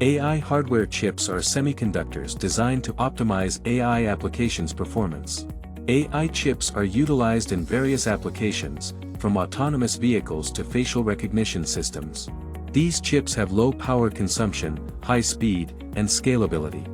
AI hardware chips are semiconductors designed to optimize AI applications' performance. AI chips are utilized in various applications, from autonomous vehicles to facial recognition systems. These chips have low power consumption, high speed, and scalability.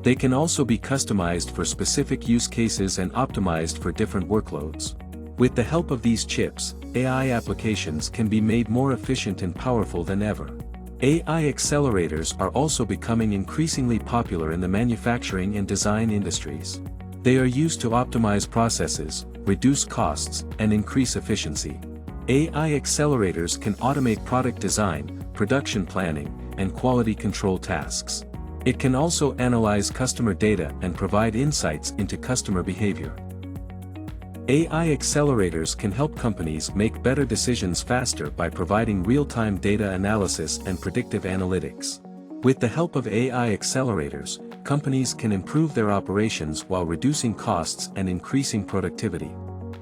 They can also be customized for specific use cases and optimized for different workloads. With the help of these chips, AI applications can be made more efficient and powerful than ever. AI accelerators are also becoming increasingly popular in the manufacturing and design industries. They are used to optimize processes, reduce costs, and increase efficiency. AI accelerators can automate product design, production planning, and quality control tasks. It can also analyze customer data and provide insights into customer behavior. AI accelerators can help companies make better decisions faster by providing real-time data analysis and predictive analytics. With the help of AI accelerators, companies can improve their operations while reducing costs and increasing productivity.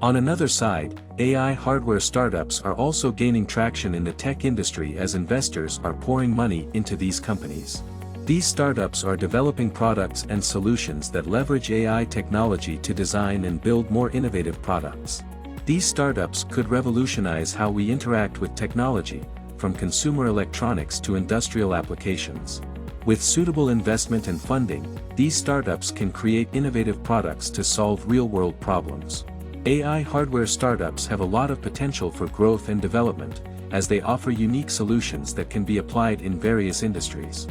On another side, AI hardware startups are also gaining traction in the tech industry as investors are pouring money into these companies. These startups are developing products and solutions that leverage AI technology to design and build more innovative products. These startups could revolutionize how we interact with technology, from consumer electronics to industrial applications. With suitable investment and funding, these startups can create innovative products to solve real-world problems. AI hardware startups have a lot of potential for growth and development, as they offer unique solutions that can be applied in various industries.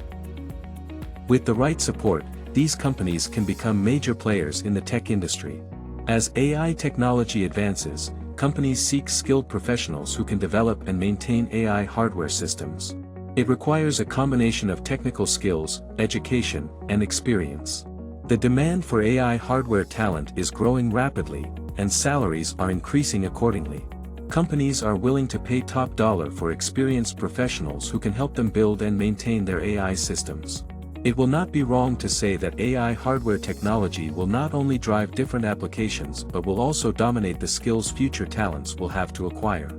With the right support, these companies can become major players in the tech industry. As AI technology advances, companies seek skilled professionals who can develop and maintain AI hardware systems. It requires a combination of technical skills, education, and experience. The demand for AI hardware talent is growing rapidly, and salaries are increasing accordingly. Companies are willing to pay top dollar for experienced professionals who can help them build and maintain their AI systems. It will not be wrong to say that AI hardware technology will not only drive different applications but will also dominate the skills future talents will have to acquire.